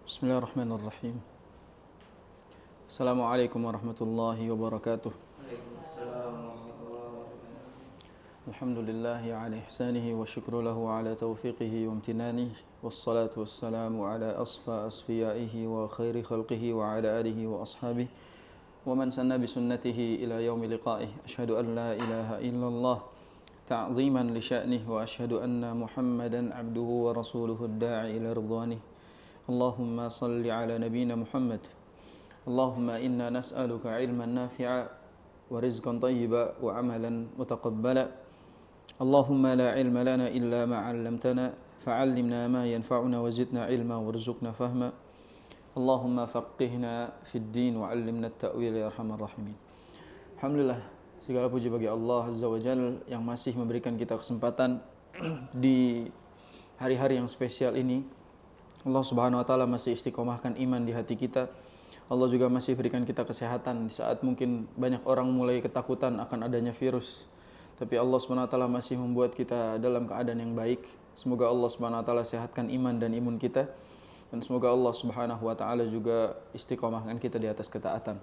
Bismillahirrahmanirrahim. Assalamualaikum warahmatullahi wabarakatuh. Alhamdulillahi ala ihsanihi wa syukru lahu ala taufiqihi wa amtinanihi. Wassalatu wassalamu ala asfiyaihi wa khairi khalqihi wa ala alihi wa ashabihi wa man sanna bi sunnatihi ila yaumi liqa'ih. Asyhadu an la ilaha illallah ta'ziman li sya'nih wa asyhadu anna Muhammadan abduhu wa rasuluhu ad-da'i ila ridwanih. Allahumma salli ala nabiyyina Muhammad. Allahumma inna nas'aluka ilman nafi'a wa rizqan tayyiba wa amalan mutaqabbala. Allahumma la ilma lana illa ma 'allamtana fa'allimna ma yanfa'una wa zidna ilma warzuqna fahma. Allahumma faqihna fid din wa 'allimna at-ta'wil ya arhamar rahimin. Alhamdulillah, segala puji bagi Allah Azza wa Jalla yang masih memberikan kita kesempatan di hari-hari yang spesial ini. Allah Subhanahu wa taala masih istiqomahkan iman di hati kita. Allah juga masih berikan kita kesehatan di saat mungkin banyak orang mulai ketakutan akan adanya virus. Tapi Allah Subhanahu wa taala masih membuat kita dalam keadaan yang baik. Semoga Allah Subhanahu wa taala sehatkan iman dan imun kita, dan semoga Allah Subhanahu wa taala juga istiqomahkan kita di atas ketaatan.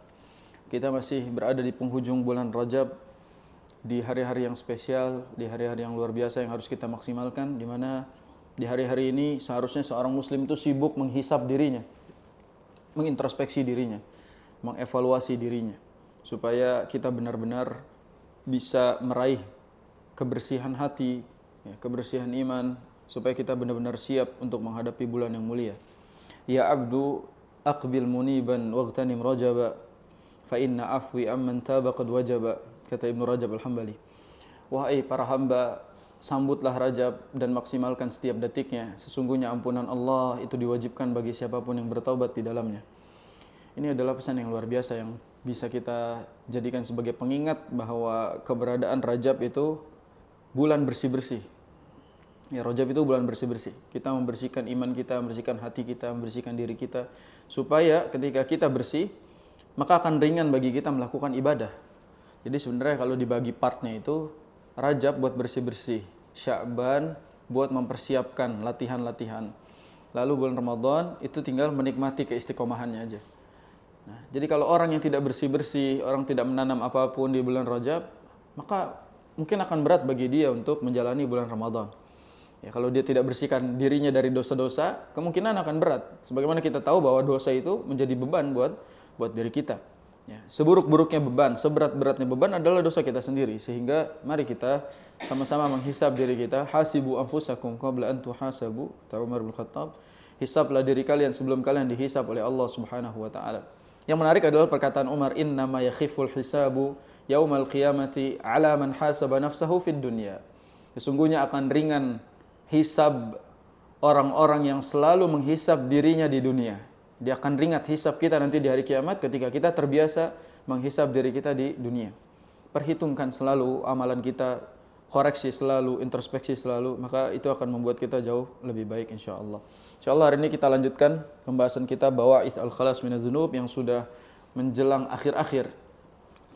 Kita masih berada di penghujung bulan Rajab, di hari-hari yang spesial, di hari-hari yang luar biasa yang harus kita maksimalkan, di mana di hari-hari ini seharusnya seorang muslim itu sibuk menghisap dirinya, mengintrospeksi dirinya, mengevaluasi dirinya, supaya kita benar-benar bisa meraih kebersihan hati, kebersihan iman, supaya kita benar-benar siap untuk menghadapi bulan yang mulia. Ya abdu aqbil muniban waghtanim rajaba fa inna afwi amman taba qad wajaba, kata Ibnu Rajab Al-Hambali. Wahai para hamba, sambutlah Rajab dan maksimalkan setiap detiknya. Sesungguhnya ampunan Allah itu diwajibkan bagi siapapun yang bertaubat di dalamnya. Ini adalah pesan yang luar biasa yang bisa kita jadikan sebagai pengingat bahwa keberadaan Rajab itu bulan bersih-bersih. Ya, Rajab itu bulan bersih-bersih. Kita membersihkan iman kita, membersihkan hati kita, membersihkan diri kita, supaya ketika kita bersih, maka akan ringan bagi kita melakukan ibadah. Jadi sebenarnya kalau dibagi partnya itu, Rajab buat bersih-bersih, Sya'ban buat mempersiapkan latihan-latihan. Lalu bulan Ramadan itu tinggal menikmati keistiqomahannya aja. Nah, jadi kalau orang yang tidak bersih-bersih, orang tidak menanam apapun di bulan Rajab, maka mungkin akan berat bagi dia untuk menjalani bulan Ramadan. Ya, kalau dia tidak bersihkan dirinya dari dosa-dosa, kemungkinan akan berat. Sebagaimana kita tahu bahwa dosa itu menjadi beban buat diri kita. Ya, seburuk-buruknya beban, seberat-beratnya beban adalah dosa kita sendiri. Sehingga mari kita sama-sama menghisab diri kita. Hasibu anfusakum qabla an tuhasabu, kata Umar bin Khattab. Hisablah diri kalian sebelum kalian dihisab oleh Allah Subhanahu wa taala. Yang menarik adalah perkataan Umar, innama yakhiful hisabu yaumal qiyamati ala man hasaba nafsahu fid dunya. Sesungguhnya akan ringan hisab orang-orang yang selalu menghisab dirinya di dunia. Dia akan ringat hisab kita nanti di hari kiamat ketika kita terbiasa menghisab diri kita di dunia. Perhitungkan selalu amalan kita, koreksi selalu, introspeksi selalu, maka itu akan membuat kita jauh lebih baik insyaAllah. InsyaAllah hari ini kita lanjutkan pembahasan kita Bawa'ith al-Khalas minadz-dzunub yang sudah menjelang akhir-akhir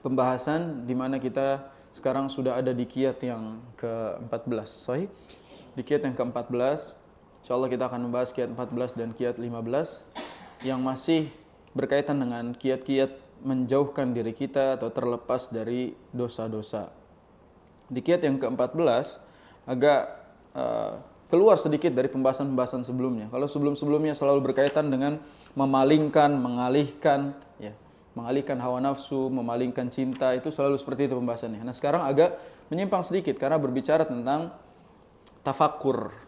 pembahasan, di mana kita sekarang sudah ada di qiyat yang ke-14. Sahih? Di qiyat yang ke-14, insyaAllah kita akan membahas qiyat 14 dan qiyat 15 yang masih berkaitan dengan kiat-kiat menjauhkan diri kita atau terlepas dari dosa-dosa. Di kiat yang ke-14 agak keluar sedikit dari pembahasan-pembahasan sebelumnya. Kalau sebelum-sebelumnya selalu berkaitan dengan memalingkan, mengalihkan hawa nafsu, memalingkan cinta, itu selalu seperti itu pembahasannya. Nah, sekarang agak menyimpang sedikit karena berbicara tentang tafakkur.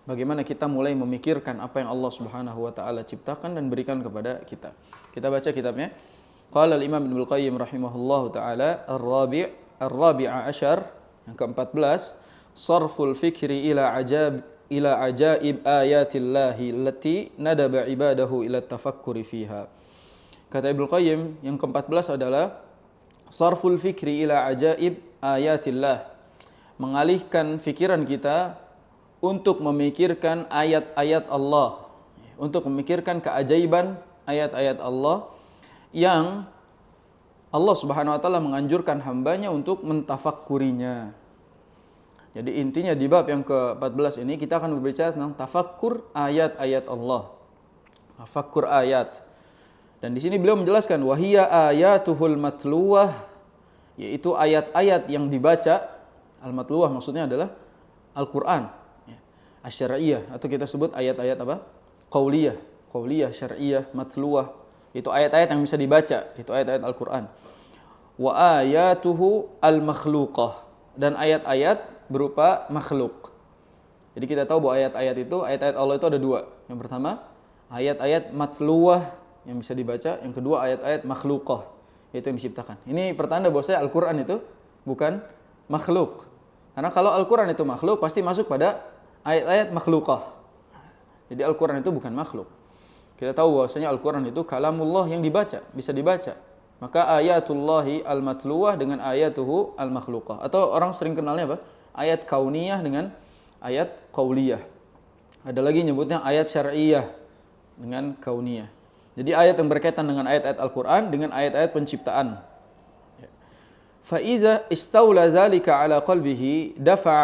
Bagaimana kita mulai memikirkan apa yang Allah Subhanahu wa taala ciptakan dan berikan kepada kita. Kita baca kitabnya. Qala al-Imam Ibnu Qayyim rahimahullahu taala ar-rabi'a asyar, yang ke-14, sarful fikri ila ajaib ayatillahi allati nadaba ibadahu ila tafakkuri fiha. Kata Ibnu Qayyim, yang ke-14 adalah sarful fikri ila ajaib ayatillah. Mengalihkan fikiran kita untuk memikirkan ayat-ayat Allah, untuk memikirkan keajaiban ayat-ayat Allah yang Allah Subhanahu wa taala menganjurkan hambanya untuk mentafakkurinya. Jadi intinya di bab yang ke-14 ini kita akan berbicara tentang tafakkur ayat-ayat Allah. Tafakkur ayat. Dan di sini beliau menjelaskan wahiya ayatuhul matluwah, yaitu ayat-ayat yang dibaca. Al-matluwah maksudnya adalah Al-Qur'an, asy-syar'iyyah, atau kita sebut ayat-ayat apa? Qauliyah, syar'iyyah, matluwah. Itu ayat-ayat yang bisa dibaca, itu ayat-ayat Al-Qur'an. Wa ayatuhu al-makhluqah, dan ayat-ayat berupa makhluk. Jadi kita tahu bahwa ayat-ayat Allah itu ada dua. Yang pertama, ayat-ayat matluwah yang bisa dibaca, yang kedua ayat-ayat makhluqah, yaitu yang diciptakan. Ini pertanda bahwa Al-Qur'an itu bukan makhluk. Karena kalau Al-Quran itu makhluk, pasti masuk pada ayat-ayat makhluqah. Jadi Al-Quran itu bukan makhluk. Kita tahu bahwasanya Al-Quran itu kalamullah yang dibaca, bisa dibaca. Maka ayatullahi al-matluwah dengan ayatuhu al-makhluqah. Atau orang sering kenalnya apa? Ayat kauniyah dengan ayat qauliyah. Ada lagi nyebutnya ayat syar'iyyah dengan kauniyah. Jadi ayat yang berkaitan dengan ayat-ayat Al-Quran dengan ayat-ayat penciptaan. فإذا استولى ذلك على قلبه دفع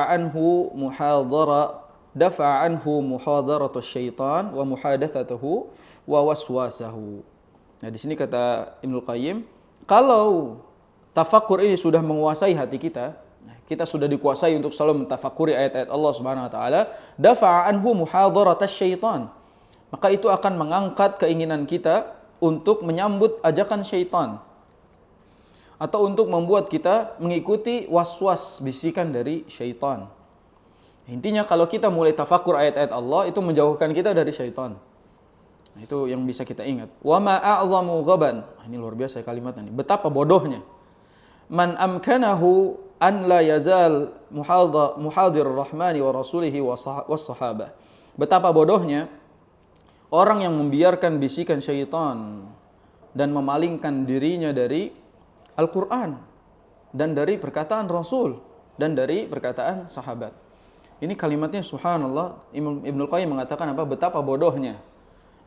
عنه محاضرة الشيطان ومحادثته ووسواسه. Nah, di sini kata Ibnu Qayyim, kalau tafakkur ini sudah menguasai hati kita, kita sudah dikuasai untuk selalu mentafakuri ayat-ayat Allah Subhanahu wa taala, dafa'a anhu muhadaratasy syaitan. Maka itu akan mengangkat keinginan kita untuk menyambut ajakan syaitan, atau untuk membuat kita mengikuti was-was bisikan dari syaitan. Intinya kalau kita mulai tafakur ayat-ayat Allah, itu menjauhkan kita dari syaitan. Nah, itu yang bisa kita ingat. Wa ma a'zamu ghaban. Ini luar biasa kalimat ini. Betapa bodohnya. Man amkanahu an la yazal muhadir rahmani wa rasulihi was sahabah. Betapa bodohnya orang yang membiarkan bisikan syaitan dan memalingkan dirinya dari Al-Quran dan dari perkataan Rasul dan dari perkataan sahabat. Ini kalimatnya subhanallah. Ibnu Qayyim mengatakan apa? Betapa bodohnya,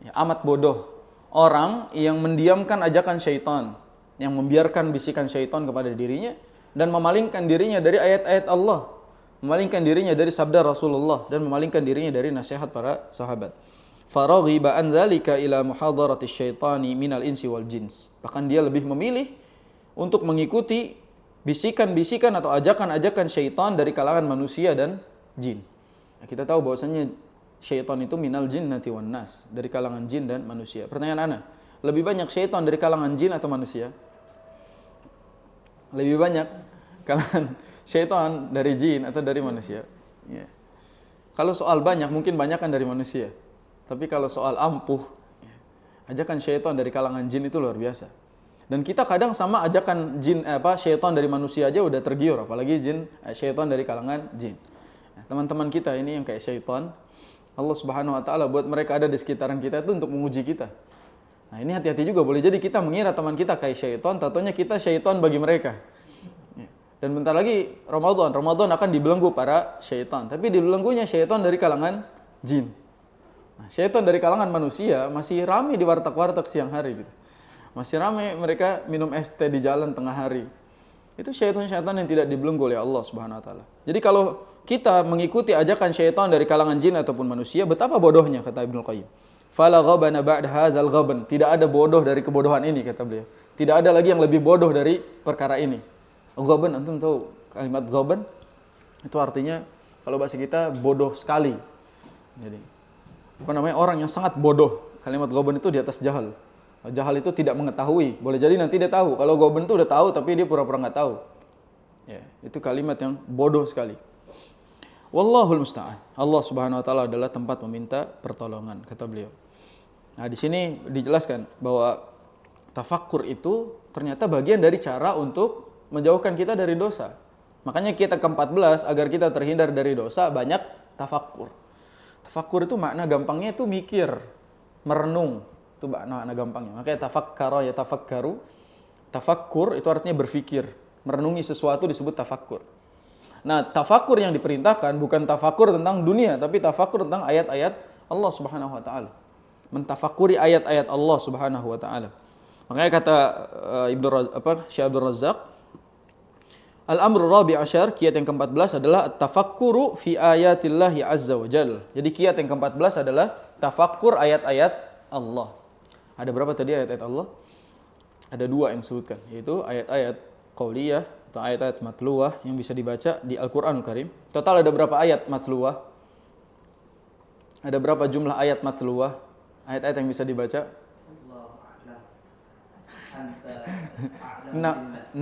amat bodoh orang yang mendiamkan ajakan syaitan, yang membiarkan bisikan syaitan kepada dirinya dan memalingkan dirinya dari ayat-ayat Allah, memalingkan dirinya dari sabda Rasulullah dan memalingkan dirinya dari nasihat para sahabat. Faraghiba an dzalika ila muhadarati syaitani minal insi wal jins. Bahkan dia lebih memilih untuk mengikuti bisikan-bisikan atau ajakan-ajakan syaitan dari kalangan manusia dan jin. Nah, kita tahu bahwasanya syaitan itu minal jinnati wan nas, dari kalangan jin dan manusia. Pertanyaan ana, lebih banyak syaitan dari kalangan jin atau manusia? Lebih banyak kalangan syaitan dari jin atau dari manusia? Ya. Kalau soal banyak, mungkin banyakan dari manusia. Tapi kalau soal ampuh, ajakan syaitan dari kalangan jin itu luar biasa. Dan kita kadang sama ajakan syaitan dari manusia aja udah tergiur, apalagi syaitan dari kalangan jin. Nah, teman-teman kita ini yang kayak syaitan, Allah Subhanahu wa taala buat mereka ada di sekitaran kita itu untuk menguji kita. Nah, ini hati-hati juga, boleh jadi kita mengira teman kita kayak syaitan, tatonya kita syaitan bagi mereka. Dan bentar lagi Ramadan akan dibelenggu para syaitan, tapi dibelenggunya syaitan dari kalangan jin. Nah, syaitan dari kalangan manusia masih ramai di warteg-warteg siang hari gitu. Masih ramai mereka minum es teh di jalan tengah hari. Itu syaitan-syaitan yang tidak dibelenggu oleh Allah Subhanahu wa taala. Jadi kalau kita mengikuti ajakan syaitan dari kalangan jin ataupun manusia, betapa bodohnya, kata Ibnu Qayyim. Fala ghabana ba'da hadzal ghaban. Tidak ada bodoh dari kebodohan ini, kata beliau. Tidak ada lagi yang lebih bodoh dari perkara ini. Ghaban, antum tahu kalimat ghaban? Itu artinya kalau bahasa kita bodoh sekali. Jadi orang yang sangat bodoh. Kalimat ghaban itu di atas jahal. Jahal itu tidak mengetahui. Boleh jadi nanti dia tahu. Kalau ghaban itu udah tahu tapi dia pura-pura nggak tahu. Ya, itu kalimat yang bodoh sekali. Wallahul musta'an. Allah Subhanahu wa taala adalah tempat meminta pertolongan, kata beliau. Nah, di sini dijelaskan bahwa tafakkur itu ternyata bagian dari cara untuk menjauhkan kita dari dosa. Makanya kita ke-14 agar kita terhindar dari dosa banyak tafakkur. Tafakkur itu makna gampangnya itu mikir, merenung. Itu makna gampangnya. Makanya tafakkara ya tafakkaru. Tafakkur itu artinya berfikir, merenungi sesuatu disebut tafakkur. Nah, tafakkur yang diperintahkan bukan tafakkur tentang dunia, tapi tafakkur tentang ayat-ayat Allah Subhanahu wa taala. Mentafakuri ayat-ayat Allah Subhanahu wa taala. Makanya kata Syekh Abdul Razzaq, al-amru rabi' asyar, kiat yang ke-14 adalah at-tafakkuru fi ayatillahi azza wa jalla. Jadi kiat yang ke-14 adalah tafakkur ayat-ayat Allah. Ada berapa tadi ayat-ayat Allah? Ada 2 yang disebutkan, yaitu ayat-ayat qauliyah atau ayat-ayat matluwah yang bisa dibaca di Al-Qur'anul Karim. Total ada berapa ayat matluwah? Ada berapa jumlah ayat matluwah? Ayat-ayat yang bisa dibaca? 6.236.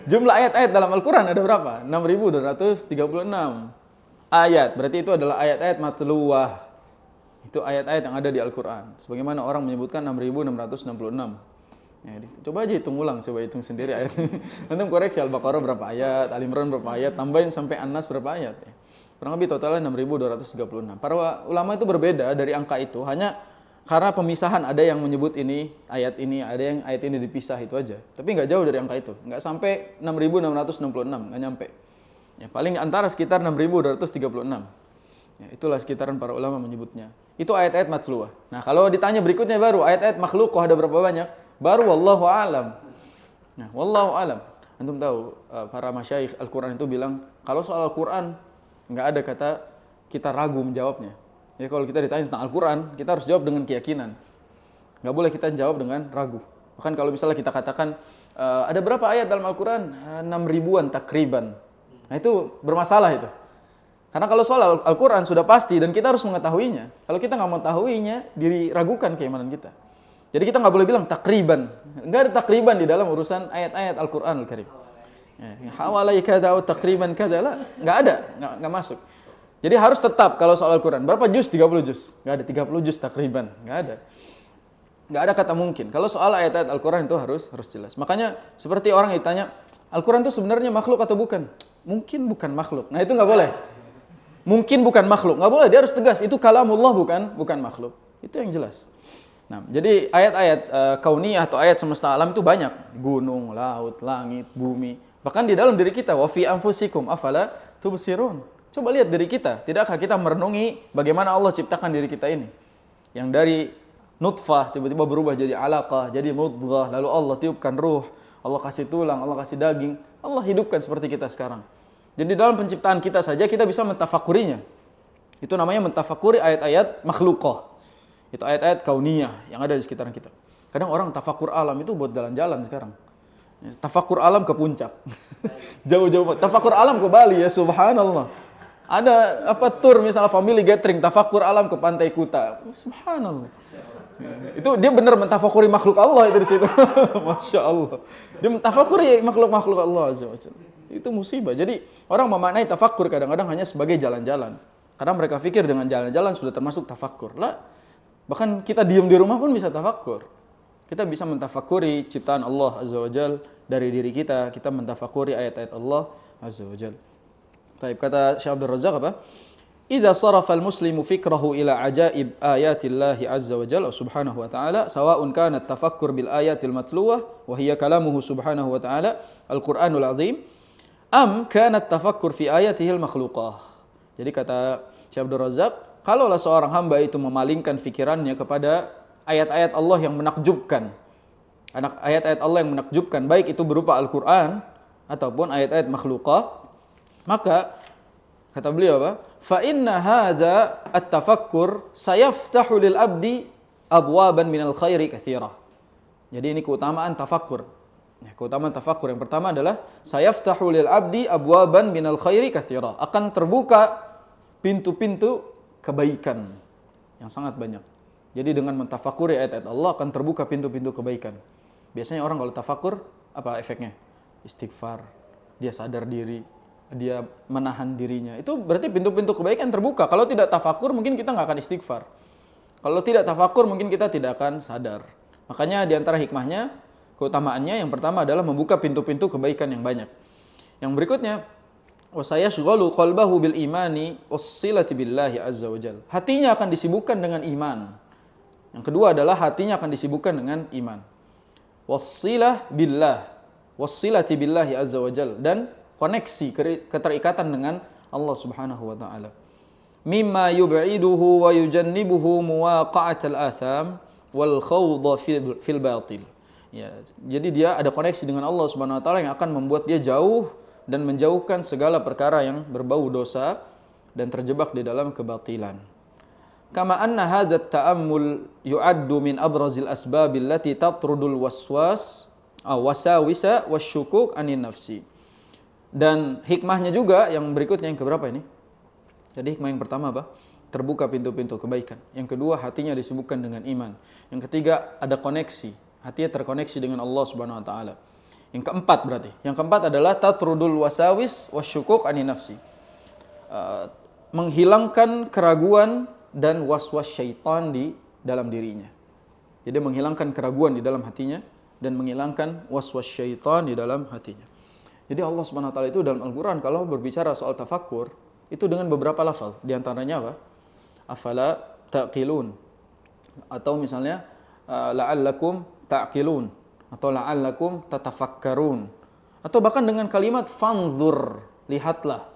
Jumlah ayat-ayat dalam Al-Quran ada berapa? 6.236 ayat. Berarti itu adalah ayat-ayat matluwah. Itu ayat-ayat yang ada di Al-Quran. Sebagaimana orang menyebutkan 6.666. Ya, coba aja hitung ulang, coba hitung sendiri ayat. Nanti koreksi Al-Baqarah berapa ayat, Al-Imran berapa ayat, tambahin sampai An-Nas berapa ayat. Ya. Kurang lebih totalnya 6.236. Para ulama itu berbeda dari angka itu hanya karena pemisahan, ada yang menyebut ini, ada yang ayat ini dipisah, itu aja. Tapi nggak jauh dari angka itu, nggak sampai 6.666, nggak nyampe. Ya, paling antara sekitar 6.236. Ya, itulah sekitaran para ulama menyebutnya. Itu ayat-ayat matluwah. Nah, kalau ditanya berikutnya baru ayat-ayat makhluqah ada berapa banyak? Baru wallahu a'lam. Nah, wallahu a'lam. Antum tahu para masyayikh Al-Quran itu bilang kalau soal Al-Quran nggak ada kata kita ragu menjawabnya. Jadi kalau kita ditanya tentang Al-Quran, kita harus jawab dengan keyakinan. Nggak boleh kita jawab dengan ragu. Bahkan kalau misalnya kita katakan, ada berapa ayat dalam Al-Quran? 6.000-an takriban. Nah itu bermasalah itu. Karena kalau soal Al-Quran sudah pasti dan kita harus mengetahuinya. Kalau kita nggak mengetahuinya, diragukan keimanan kita. Jadi kita nggak boleh bilang takriban. Nggak ada takriban di dalam urusan ayat-ayat Al-Quran Al-Karim. Hawalai kada atau takriban kada lah, nggak ada, nggak masuk. Jadi harus tetap kalau soal Al-Quran. Berapa juz? 30 juz. Nggak ada 30 juz takriban. Nggak ada. Nggak ada kata mungkin. Kalau soal ayat-ayat Al-Quran itu harus jelas. Makanya seperti orang ditanya, Al-Quran itu sebenarnya makhluk atau bukan? Mungkin bukan makhluk. Nah itu nggak boleh. Mungkin bukan makhluk. Nggak boleh. Dia harus tegas. Itu kalamullah bukan makhluk. Itu yang jelas. Nah, jadi ayat-ayat kauniyah atau ayat semesta alam itu banyak. Gunung, laut, langit, bumi. Bahkan di dalam diri kita. Wa fi anfusikum afala tubsirun. Coba lihat diri kita. Tidakkah kita merenungi bagaimana Allah ciptakan diri kita ini? Yang dari nutfah tiba-tiba berubah jadi alaqah, jadi mudghah, lalu Allah tiupkan ruh, Allah kasih tulang, Allah kasih daging, Allah hidupkan seperti kita sekarang. Jadi dalam penciptaan kita saja kita bisa mentafakurinya. Itu namanya mentafakuri ayat-ayat makhluqah. Itu ayat-ayat kauniyah yang ada di sekitaran kita. Kadang orang tafakur alam itu buat jalan-jalan sekarang. Tafakur alam ke puncak. Jauh-jauh. Tafakur alam ke Bali ya subhanallah. Ada tur misalnya family gathering tafakur alam ke Pantai Kuta. Subhanallah. Itu dia benar mentafakuri makhluk Allah itu di situ. Masya Allah. Dia mentafakuri makhluk-makhluk Allah azza wajalla. Itu musibah. Jadi orang memaknai tafakur kadang-kadang hanya sebagai jalan-jalan. Karena mereka pikir dengan jalan-jalan sudah termasuk tafakur. Lah, bahkan kita diam di rumah pun bisa tafakur. Kita bisa mentafakuri ciptaan Allah azza wajalla dari diri kita. Kita mentafakuri ayat-ayat Allah azza wajalla. Baik, kata Syekh Abdul Razak apa? Idza sarafa al-muslimu fikrahu ila ajaib ayatillahi azza wa jalla subhanahu wa ta'ala sawa'un kana at-tafakkur bil ayatil matluwah wa hiya kalamuhu subhanahu wa ta'ala al-Qur'anul azim am kana at-tafakkur fi ayatihil makhluqah. Jadi kata Syekh Abdul Razak, kalaulah seorang hamba itu memalingkan fikirannya kepada ayat-ayat Allah yang menakjubkan. Ayat-ayat Allah yang menakjubkan baik itu berupa Al-Qur'an ataupun ayat-ayat makhluqah, maka kata beliau apa? Fa inna hadza at-tafakkur sayaftahu lil abdi abwaban minal khairi katsira. Jadi ini keutamaan tafakkur. Ya, keutamaan tafakkur yang pertama adalah sayaftahu lil abdi abwaban minal khairi katsira. Akan terbuka pintu-pintu kebaikan yang sangat banyak. Jadi dengan mentafakuri ayat-ayat Allah akan terbuka pintu-pintu kebaikan. Biasanya orang kalau tafakkur apa efeknya? Istighfar. Dia sadar diri. Dia menahan dirinya. Itu berarti pintu-pintu kebaikan terbuka. Kalau tidak tafakur mungkin kita nggak akan istighfar. Kalau tidak tafakur mungkin kita tidak akan sadar. Makanya di antara hikmahnya, keutamaannya yang pertama adalah membuka pintu-pintu kebaikan yang banyak. Yang berikutnya, wasayashghalu qalbahu bil imani wassilati billahi azza wajalla. Hatinya akan disibukkan dengan iman. Yang kedua adalah hatinya akan disibukkan dengan iman. Wassilah billah, wassilati billahi azza wajalla, dan koneksi, keterikatan dengan Allah Subhanahu wa taala. Mimma yub'iduhu wa yujannibuhu muwaqa'atal atham wal khawdha fil batil. Ya, jadi dia ada koneksi dengan Allah Subhanahu wa taala yang akan membuat dia jauh dan menjauhkan segala perkara yang berbau dosa dan terjebak di dalam kebatilan. Kama anna hadha at-ta'ammul yu'addu min abrazil asbab allati tatrudul wasawisa wasyukuk anin nafsi. Dan hikmahnya juga yang berikutnya, yang keberapa ini? Jadi hikmah yang pertama apa? Terbuka pintu-pintu kebaikan. Yang kedua, hatinya disibukkan dengan iman. Yang ketiga, ada koneksi. Hatinya terkoneksi dengan Allah Subhanahu wa taala. Yang keempat berarti. Yang keempat adalah tatrudul wasawis wasyukuk anin nafsi. Menghilangkan keraguan dan was-was syaitan di dalam dirinya. Jadi menghilangkan keraguan di dalam hatinya dan menghilangkan was-was syaitan di dalam hatinya. Jadi Allah Subhanahu wa taala itu dalam Al-Qur'an kalau berbicara soal tafakkur itu dengan beberapa lafaz. Di antaranya apa? Afala taqilun. Atau misalnya la'allakum ta'qilun atau la'allakum tatafakkarun. Atau bahkan dengan kalimat fanzur, lihatlah.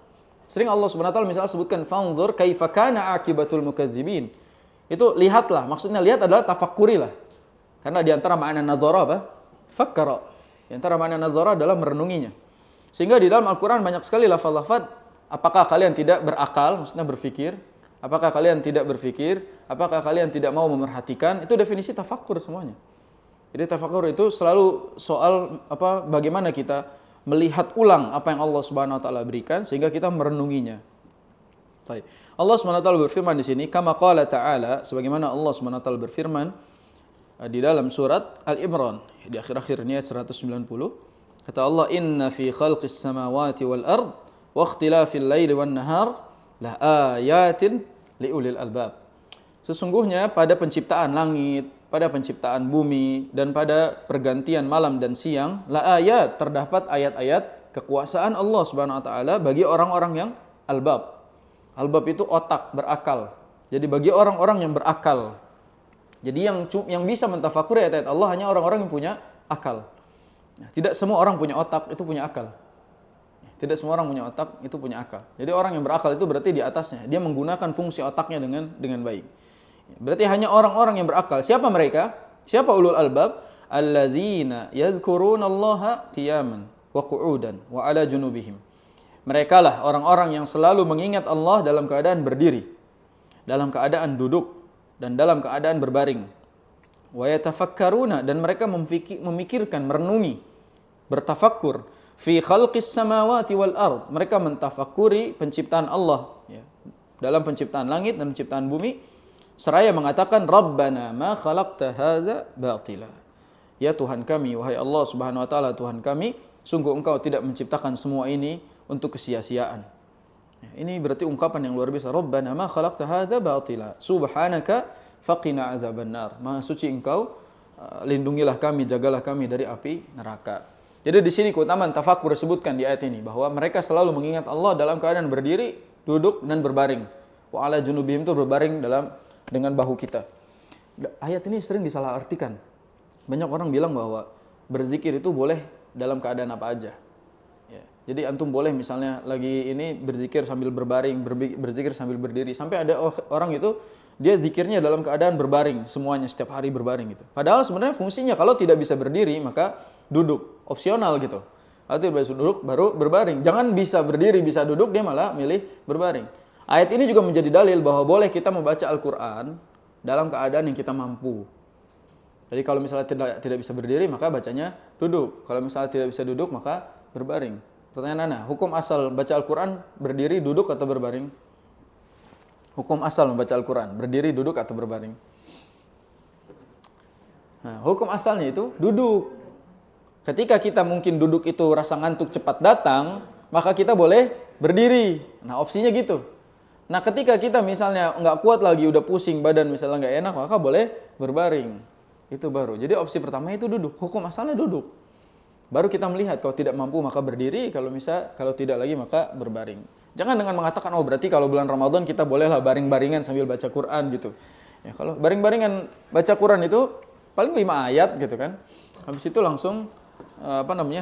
Sering Allah Subhanahu wa taala misalnya sebutkan fanzur kaifa kana aqibatul mukadzibin. Itu lihatlah, maksudnya lihat adalah tafakkurilah. Karena di antara makna nadzara apa? Fakkara. Di antara makna nadzara adalah merenunginya. Sehingga di dalam Al-Qur'an banyak sekali lafaz-lafaz, apakah kalian tidak berakal, maksudnya berfikir? Apakah kalian tidak berfikir? Apakah kalian tidak mau memerhatikan? Itu definisi tafakkur semuanya. Jadi tafakkur itu selalu soal bagaimana kita melihat ulang apa yang Allah Subhanahu wa taala berikan sehingga kita merenunginya. Baik. Allah Subhanahu wa taala berfirman di sini, kama qala ta'ala, sebagaimana Allah Subhanahu wa taala berfirman di dalam surat Al-Imran di akhir-akhirnya ayat 190. Kata Allah, inna fi khalqis samawati wal ard wa ikhtilafil laili wan nahar la ayatin liulil albab. Sesungguhnya pada penciptaan langit, pada penciptaan bumi, dan pada pergantian malam dan siang, la ayat, terdapat ayat-ayat kekuasaan Allah Subhanahu wa taala bagi orang-orang yang albab. Albab itu otak, berakal. Jadi bagi orang-orang yang berakal. Jadi yang bisa mentafakuri ayat-ayat Allah hanya orang-orang yang punya akal. Tidak semua orang punya otak itu punya akal. Tidak semua orang punya otak itu punya akal. Jadi orang yang berakal itu berarti di atasnya. Dia menggunakan fungsi otaknya dengan baik. Berarti hanya orang-orang yang berakal. Siapa mereka? Siapa ulul albab? Alladzina yadhkurunallaha qiyaman wa qu'udan wa ala junubihim. Mereka lah orang-orang yang selalu mengingat Allah dalam keadaan berdiri, dalam keadaan duduk, dan dalam keadaan berbaring. Wa yatafakkaruna, dan mereka memikirkan, merenungi, bertafakkur fi khalqis samawati wal ard. Mereka mentafakuri penciptaan Allah, ya, dalam penciptaan langit dan penciptaan bumi, seraya mengatakan Rabbana ma khalaqta hadza batila. Ya Tuhan kami, wahai Allah Subhanahu wa taala Tuhan kami, sungguh Engkau tidak menciptakan semua ini untuk kesia-siaan. Ya, ini berarti ungkapan yang luar biasa. Rabbana ma khalaqta hadza batila. Subhanaka faqina azabannar. Maha suci Engkau, lindungilah kami, jagalah kami dari api neraka. Jadi di sini keutamaan tafakkur disebutkan di ayat ini bahwa mereka selalu mengingat Allah dalam keadaan berdiri, duduk dan berbaring. Wa ala junubihim itu berbaring dengan bahu kita. Ayat ini sering disalahartikan. Banyak orang bilang bahwa berzikir itu boleh dalam keadaan apa aja. Ya. Jadi antum boleh misalnya lagi ini berzikir sambil berbaring, berzikir sambil berdiri. Sampai ada orang itu dia zikirnya dalam keadaan berbaring, semuanya setiap hari berbaring gitu. Padahal sebenarnya fungsinya kalau tidak bisa berdiri maka duduk, opsional gitu. Kalau tidak bisa duduk baru berbaring. Jangan bisa berdiri, bisa duduk, dia malah milih berbaring. Ayat ini juga menjadi dalil bahwa boleh kita membaca Al-Quran dalam keadaan yang kita mampu. Jadi kalau misalnya tidak bisa berdiri maka bacanya duduk. Kalau misalnya tidak bisa duduk maka berbaring. Pertanyaan Anda, hukum asal baca Al-Quran berdiri, duduk atau berbaring? Hukum asal membaca Al-Quran, berdiri, duduk, atau berbaring? Nah, hukum asalnya itu duduk. Ketika kita mungkin duduk itu rasa ngantuk cepat datang, maka kita boleh berdiri. Nah, opsinya gitu. Nah, ketika kita misalnya nggak kuat lagi, udah pusing badan, misalnya nggak enak, maka boleh berbaring. Itu baru. Jadi opsi pertama itu duduk. Hukum asalnya duduk. Baru kita melihat kalau tidak mampu maka berdiri, kalau tidak lagi maka berbaring. Jangan dengan mengatakan, oh berarti kalau bulan Ramadan kita bolehlah baring-baringan sambil baca Quran gitu. Ya, kalau baring-baringan baca Quran itu paling 5 ayat gitu kan. Habis itu langsung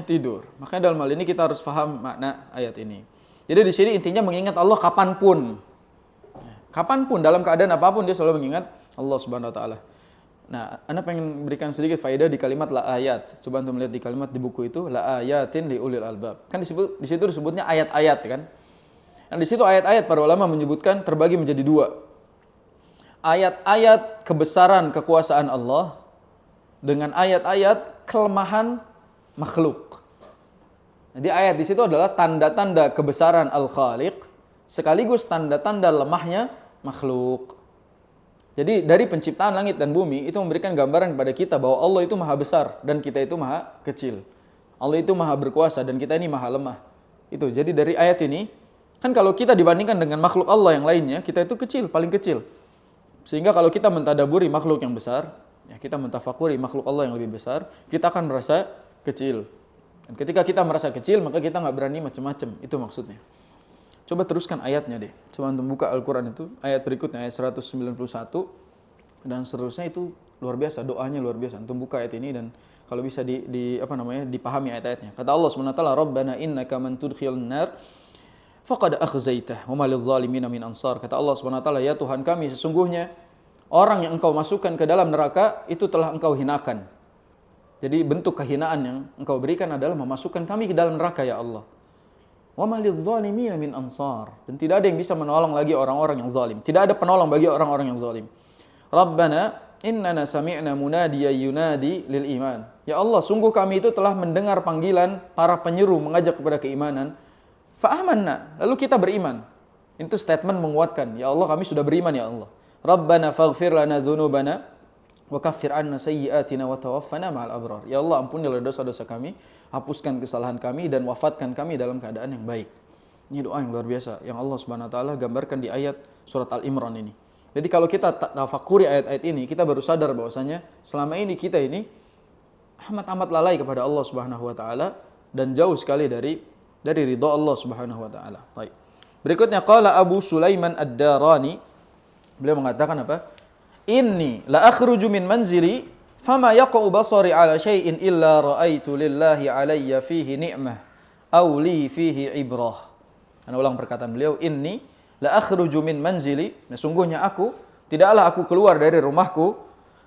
tidur. Makanya dalam hal ini kita harus paham makna ayat ini. Jadi di sini intinya mengingat Allah kapanpun. Ya, kapanpun dalam keadaan apapun dia selalu mengingat Allah Subhanahu wa taala. Nah, Anda pengen berikan sedikit faedah di kalimat la ayat. Coba Anda melihat di kalimat di buku itu la ayatin li ulil albab. Kan di situ disebutnya ayat-ayat kan. Dan di situ ayat-ayat para ulama menyebutkan terbagi menjadi dua. Ayat-ayat kebesaran kekuasaan Allah dengan ayat-ayat kelemahan makhluk. Jadi ayat di situ adalah tanda-tanda kebesaran Al-Khaliq sekaligus tanda-tanda lemahnya makhluk. Jadi dari penciptaan langit dan bumi itu memberikan gambaran kepada kita bahwa Allah itu maha besar dan kita itu maha kecil. Allah itu maha berkuasa dan kita ini maha lemah. Itu. Jadi dari ayat ini, kan kalau kita dibandingkan dengan makhluk Allah yang lainnya, kita itu kecil, paling kecil. Sehingga kalau kita mentadaburi makhluk yang besar, ya kita mentafakuri makhluk Allah yang lebih besar, kita akan merasa kecil. Dan ketika kita merasa kecil, maka kita nggak berani macam-macam. Itu maksudnya. Coba teruskan ayatnya deh. Coba untuk buka Al-Quran itu, ayat berikutnya, ayat 191. Dan seterusnya itu luar biasa, doanya luar biasa. Untuk buka ayat ini dan kalau bisa dipahami ayat-ayatnya. Kata Allah SWT, Rabbana innaka man tudkhilun nar faqad akhzaitah wa ma lidh-dhalimina min ansar. Kata Allah SWT, ya Tuhan kami, sesungguhnya orang yang engkau masukkan ke dalam neraka itu telah engkau hinakan. Jadi bentuk kehinaan yang engkau berikan adalah memasukkan kami ke dalam neraka, ya Allah. Wa ma lidh-dhalimina min ansar. Dan tidak ada yang bisa menolong lagi orang-orang yang zalim. Tidak ada penolong bagi orang-orang yang zalim. Rabbana innana sami'na munadiyan yunadi lil iman. Ya Allah, sungguh kami itu telah mendengar panggilan para penyeru mengajak kepada keimanan. Fa'amanna, lalu kita beriman. Itu statement menguatkan. Ya Allah, kami sudah beriman, ya Allah. Rabbana faghfir lana dzunubana wa kaffir 'anna sayyi'atina wa tawaffana ma'al abrar. Ya Allah, ampunilah dosa-dosa kami, hapuskan kesalahan kami dan wafatkan kami dalam keadaan yang baik. Ini doa yang luar biasa yang Allah Subhanahu wa taala gambarkan di ayat surat Al-Imran ini. Jadi kalau kita tafakuri ayat-ayat ini, kita baru sadar bahwasanya selama ini kita ini amat-amat lalai kepada Allah Subhanahu wa taala dan jauh sekali dari ridha Allah Subhanahu wa taala. Baik. Berikutnya qala Abu Sulaiman Ad-Darani, beliau mengatakan apa? Inni la akhruju min manzili fama yaqa'u basari ala syai'in illa ra'aitu lillahi alayya fihi ni'mah aw li fihi ibrah. Ana ulang perkataan beliau, inni la akhruju min manzili, sesungguhnya tidaklah aku keluar dari rumahku,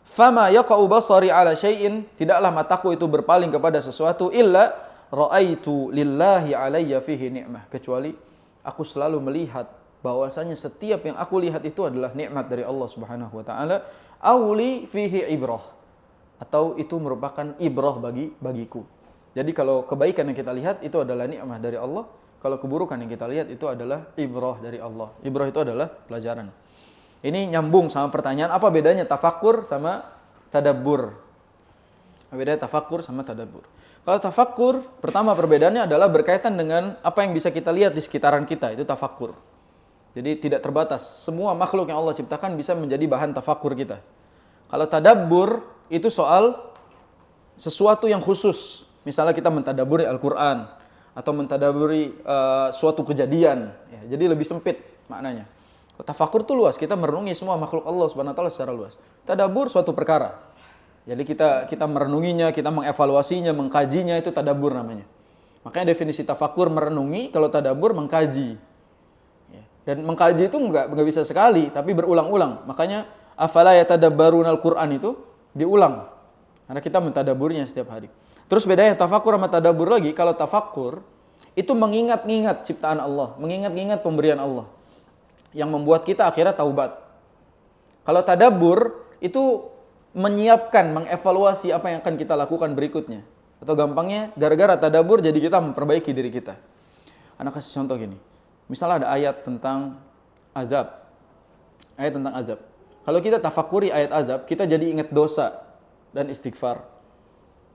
fama yaqa'u basari ala syai'in, tidaklah mataku itu berpaling kepada sesuatu, illa ra'aitu lillahi alayya fihi ni'mah, kecuali aku selalu melihat bahwasanya setiap yang aku lihat itu adalah nikmat dari Allah Subhanahu wa taala, auli fihi ibrah, atau itu merupakan ibrah bagiku. Jadi kalau kebaikan yang kita lihat itu adalah nikmat dari Allah, kalau keburukan yang kita lihat itu adalah ibrah dari Allah. Ibrah itu adalah pelajaran. Ini nyambung sama pertanyaan, apa bedanya tafakkur sama tadabbur? Apa bedanya tafakkur sama tadabbur? Kalau tafakkur, pertama perbedaannya adalah berkaitan dengan apa yang bisa kita lihat di sekitaran kita, itu tafakkur. Jadi tidak terbatas, semua makhluk yang Allah ciptakan bisa menjadi bahan tafakkur kita. Kalau tadabbur, itu soal sesuatu yang khusus. Misalnya kita mentadaburi Al-Quran, atau mentadaburi suatu kejadian, ya, jadi lebih sempit maknanya. Tafakkur itu luas, kita merenungi semua makhluk Allah Subhanahu wa taala secara luas. Tadabbur suatu perkara. Jadi kita merenunginya, kita mengevaluasinya, mengkajinya, itu tadabbur namanya. Makanya definisi tafakkur merenungi, kalau tadabbur mengkaji. Ya. Dan mengkaji itu enggak bisa sekali, tapi berulang-ulang. Makanya afala yatadabbaruna al-Qur'an itu diulang. Karena kita mentadaburnya setiap hari. Terus bedanya tafakkur sama tadabbur lagi, kalau tafakkur itu mengingat-ingat ciptaan Allah, mengingat-ingat pemberian Allah yang membuat kita akhirnya taubat. Kalau tadabbur itu menyiapkan, mengevaluasi apa yang akan kita lakukan berikutnya. Atau gampangnya, gara-gara tadabbur jadi kita memperbaiki diri kita. Anak kasih contoh gini. Misalnya ada ayat tentang azab. Ayat tentang azab. Kalau kita tafakuri ayat azab, kita jadi ingat dosa dan istighfar.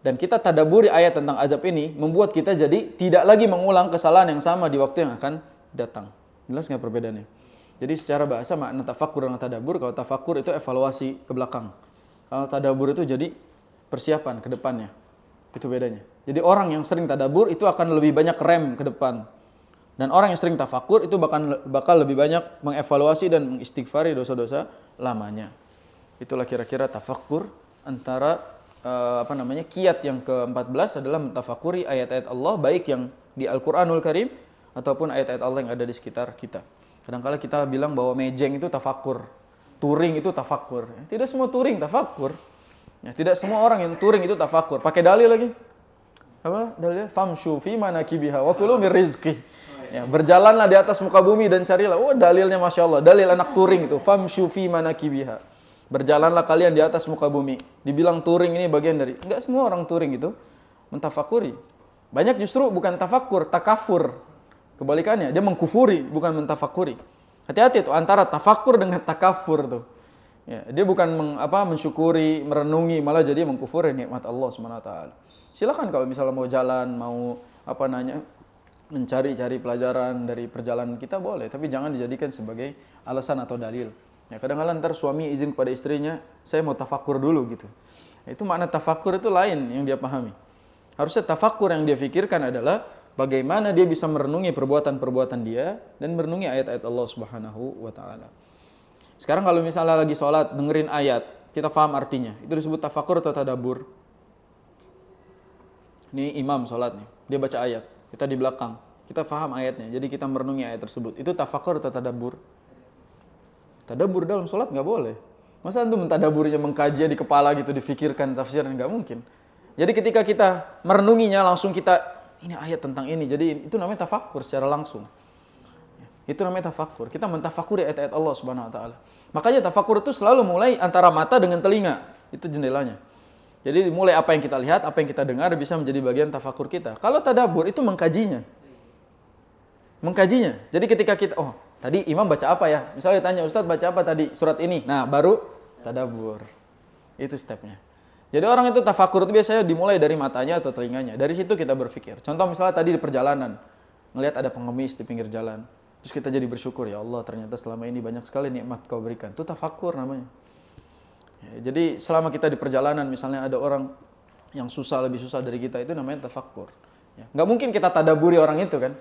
Dan kita tadabburi ayat tentang azab ini, membuat kita jadi tidak lagi mengulang kesalahan yang sama di waktu yang akan datang. Jelas nggak perbedaannya? Jadi secara bahasa makna tafakkur dengan tadabbur, kalau tafakkur itu evaluasi ke belakang. Kalau tadabbur itu jadi persiapan ke depannya. Itu bedanya. Jadi orang yang sering tadabbur itu akan lebih banyak rem ke depan. Dan orang yang sering tafakkur itu bakal lebih banyak mengevaluasi dan mengistighfari dosa-dosa lamanya. Itulah kira-kira tafakkur antara kiat yang ke-14 adalah mentafakuri ayat-ayat Allah, baik yang di Al-Quranul Karim ataupun ayat-ayat Allah yang ada di sekitar kita. Kadang-kala kita bilang bahwa mejeng itu tafakkur, touring itu tafakkur. Tidak semua touring tafakkur. Ya, tidak semua orang yang touring itu tafakkur. Pakai dalil lagi. Apa dalilnya? Famshu fi manakibiha wa kulu mir rizqi. Ya, berjalanlah di atas muka bumi dan carilah. Oh, dalilnya Masya Allah. Dalil anak Turing itu. Famshu fi manakibiha. Berjalanlah kalian di atas muka bumi. Dibilang Turing ini bagian dari. Enggak semua orang Turing itu mentafakuri. Banyak justru bukan tafakur, takafur. Kebalikannya, dia mengkufuri, bukan mentafakuri. Hati-hati tuh antara tafakur dengan takafur tuh. Ya, dia bukan mensyukuri, merenungi, malah jadi mengkufuri nikmat Allah Subhanahu wa taala. Silakan kalau misalnya mau jalan, mau mencari-cari pelajaran dari perjalanan kita boleh, tapi jangan dijadikan sebagai alasan atau dalil. Ya, kadang-kadang ntar suami izin kepada istrinya, saya mau tafakur dulu gitu. Itu makna tafakur itu lain yang dia pahami. Harusnya tafakur yang dia pikirkan adalah bagaimana dia bisa merenungi perbuatan-perbuatan dia dan merenungi ayat-ayat Allah Subhanahu wa taala. Sekarang kalau misalnya lagi sholat, dengerin ayat, kita paham artinya. Itu disebut tafakur atau tadabbur? Ini imam sholat nih, dia baca ayat, kita di belakang, kita paham ayatnya, jadi kita merenungi ayat tersebut. Itu tafakur atau tadabbur? Tadabbur dalam sholat nggak boleh. Masa antum mentadaburnya, mengkajinya di kepala gitu, difikirkan, tafsiran, nggak mungkin. Jadi ketika kita merenunginya, langsung kita, ini ayat tentang ini, jadi itu namanya tafakur secara langsung. Itu namanya tafakur. Kita mentafakuri ayat-ayat Allah Subhanahu wa taala. Makanya tafakur itu selalu mulai antara mata dengan telinga. Itu jendelanya. Jadi mulai apa yang kita lihat, apa yang kita dengar bisa menjadi bagian tafakur kita. Kalau tadabbur itu mengkajinya. Mengkajinya. Jadi ketika kita, oh, tadi imam baca apa ya? Misalnya ditanya, Ustaz baca apa tadi? Surat ini. Nah, baru tadabbur. Itu stepnya. Jadi orang itu tafakur itu biasanya dimulai dari matanya atau telinganya. Dari situ kita berpikir. Contoh misalnya tadi di perjalanan, ngelihat ada pengemis di pinggir jalan. Terus kita jadi bersyukur, ya Allah ternyata selama ini banyak sekali nikmat kau berikan. Itu tafakur namanya. Ya, jadi selama kita di perjalanan misalnya ada orang yang susah, lebih susah dari kita, itu namanya tafakur. Ya, nggak mungkin kita tadaburi orang itu kan.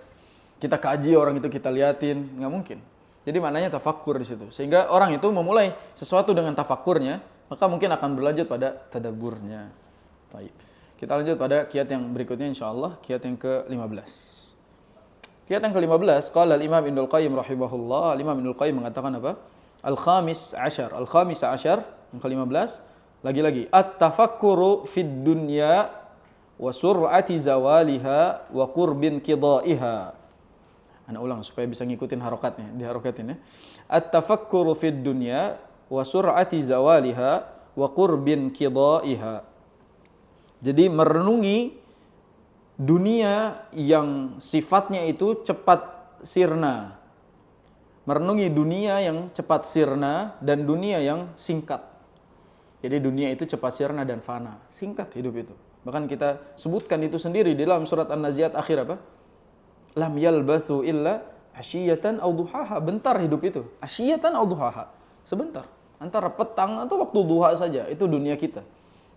Kita kaji orang itu, kita liatin, nggak mungkin. Jadi maknanya tafakur di situ. Sehingga orang itu memulai sesuatu dengan tafakurnya, maka mungkin akan berlanjut pada tadaburnya. Baik. Kita lanjut pada kiat yang berikutnya insyaallah, kiat yang ke-15. Kiat yang ke-15, qala al-Imam Ibnul Qayyim rahimahullah, Imam Ibnul Qayyim mengatakan apa? Al-khamis ashar yang ke-15, lagi-lagi at-tafakkuru fid dunya wa sur'ati zawaliha wa qurbin qidaiha. Ana ulang supaya bisa ngikutin harokatnya, diharokatin ya. At-tafakkuru fid dunya wa sur'ati zawaliha wa qurbin qidaiha. Jadi merenungi dunia yang sifatnya itu cepat sirna. Merenungi dunia yang cepat sirna dan dunia yang singkat. Jadi dunia itu cepat sirna dan fana. Singkat hidup itu. Bahkan kita sebutkan itu sendiri di dalam surat An-Nazi'at akhir apa? Lam yalbathu illa asyiyatan aw duhaha. Bentar hidup itu. Asyiyatan aw duhaha. Sebentar. Antara petang atau waktu duha saja. Itu dunia kita.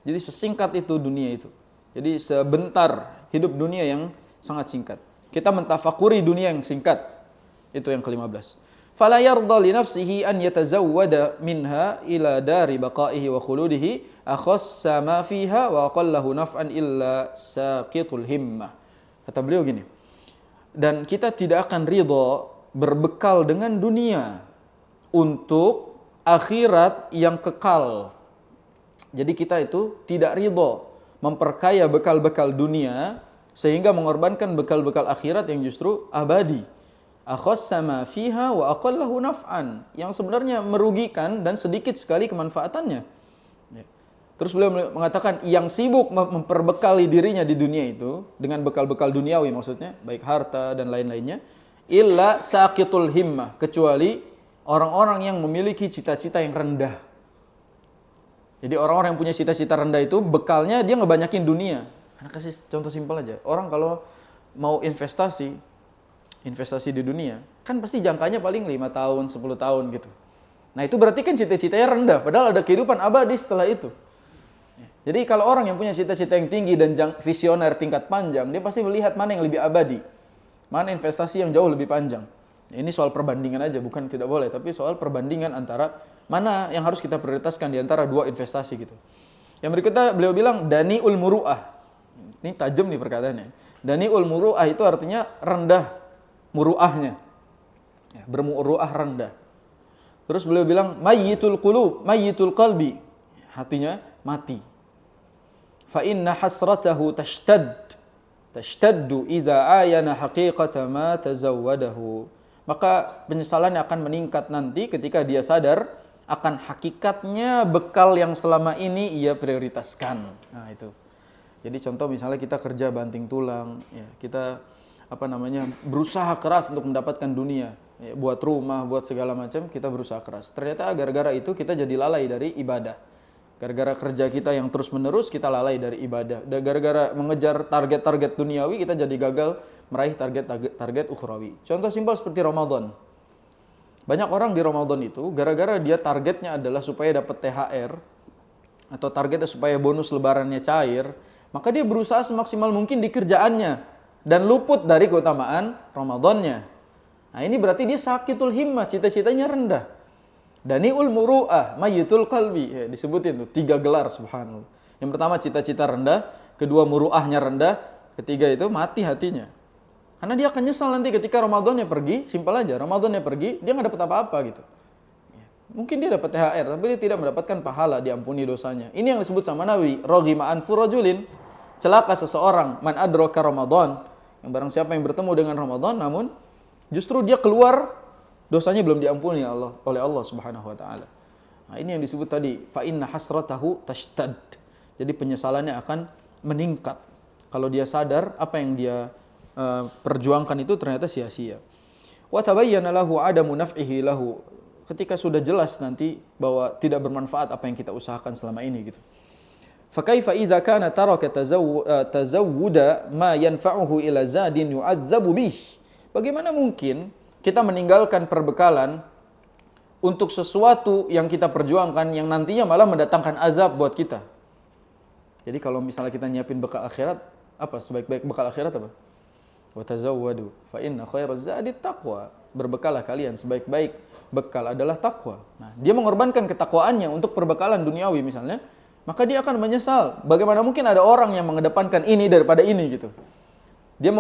Jadi sesingkat itu dunia itu. Jadi sebentar hidup dunia yang sangat singkat. Kita mentafakuri dunia yang singkat. Itu yang ke-15. Fala yarda li nafsihi an yatazawwada minha ila dari baqaihi wa khuludihi akhassa ma fiha wa aqallahu naf'an illa saqitul himmah. Kata beliau gini. Dan kita tidak akan ridha berbekal dengan dunia untuk akhirat yang kekal. Jadi kita itu tidak ridha memperkaya bekal-bekal dunia sehingga mengorbankan bekal-bekal akhirat yang justru abadi. Akhassama fiha wa aqallahu naf'an, yang sebenarnya merugikan dan sedikit sekali kemanfaatannya. Terus beliau mengatakan yang sibuk memperbekali dirinya di dunia itu dengan bekal-bekal duniawi maksudnya, baik harta dan lain-lainnya, illa saqitul himmah, kecuali orang-orang yang memiliki cita-cita yang rendah. Jadi orang-orang yang punya cita-cita rendah itu bekalnya dia ngebanyakin dunia. Anak kasih contoh simpel aja. Orang kalau mau investasi di dunia, kan pasti jangkanya paling 5 tahun, 10 tahun gitu. Nah itu berarti kan cita-citanya rendah, padahal ada kehidupan abadi setelah itu. Jadi kalau orang yang punya cita-cita yang tinggi dan visioner tingkat panjang, dia pasti melihat mana yang lebih abadi, mana investasi yang jauh lebih panjang. Ini soal perbandingan aja, bukan tidak boleh, tapi soal perbandingan antara mana yang harus kita prioritaskan di antara dua investasi gitu. Yang berikutnya beliau bilang dani'ul muru'ah. Ini tajam nih perkataannya. Dani'ul muru'ah itu artinya rendah muru'ahnya. Ya, bermuru'ah rendah. Terus beliau bilang mayyitul qulub, mayyitul qalbi. Hatinya mati. Fa inna hasratahu tashtad tashtaddu idza ayana haqiqata ma tazawwadahu. Maka penyesalannya akan meningkat nanti ketika dia sadar akan hakikatnya bekal yang selama ini ia prioritaskan. Nah, itu. Jadi contoh misalnya kita kerja banting tulang, ya, kita berusaha keras untuk mendapatkan dunia, ya, buat rumah, buat segala macam, kita berusaha keras. Ternyata gara-gara itu kita jadi lalai dari ibadah. Gara-gara kerja kita yang terus-menerus, kita lalai dari ibadah. Dan gara-gara mengejar target-target duniawi, kita jadi gagal meraih target ukhrawi. Contoh simpel seperti Ramadan. Banyak orang di Ramadan itu, gara-gara dia targetnya adalah supaya dapat THR, atau targetnya supaya bonus lebarannya cair, maka dia berusaha semaksimal mungkin di kerjaannya, dan luput dari keutamaan Ramadannya. Nah, ini berarti dia sakitul himmah, cita-citanya rendah. Dani'ul muru'ah, mayyitul qalbi, ya, disebutin tuh 3 gelar, subhanallah. Yang pertama cita-cita rendah, kedua muru'ahnya rendah, ketiga itu mati hatinya. Karena dia akan nyesal nanti ketika Ramadannya pergi, simpel aja, Ramadannya pergi, dia nggak dapat apa-apa gitu. Mungkin dia dapat THR, tapi dia tidak mendapatkan pahala, diampuni dosanya. Ini yang disebut sama Nabi, raghima anfu rajulin, celaka seseorang, man adraka Ramadan, yang barang siapa yang bertemu dengan Ramadan, namun justru dia keluar, dosanya belum diampuni oleh Allah Subhanahu wa taala. Nah, ini yang disebut tadi, fa inna hasratahu tashtad. Jadi penyesalannya akan meningkat kalau dia sadar apa yang dia perjuangkan itu ternyata sia-sia. Wa tabayyana lahu adamu naf'ihi lahu. Ketika sudah jelas nanti bahwa tidak bermanfaat apa yang kita usahakan selama ini gitu. Fa kaifa idza kana taraka tazawwuda ma yanfa'uhu ila zadin yu'adzabu bih. Bagaimana mungkin kita meninggalkan perbekalan untuk sesuatu yang kita perjuangkan yang nantinya malah mendatangkan azab buat kita. Jadi kalau misalnya kita nyiapin bekal akhirat, apa sebaik-baik bekal akhirat apa? Wa tazawwadu fa inna khairaz zadi taqwa. Berbekalah kalian, sebaik-baik bekal adalah takwa. Nah, dia mengorbankan ketakwaannya untuk perbekalan duniawi misalnya, maka dia akan menyesal. Bagaimana mungkin ada orang yang mengedepankan ini daripada ini gitu. Dia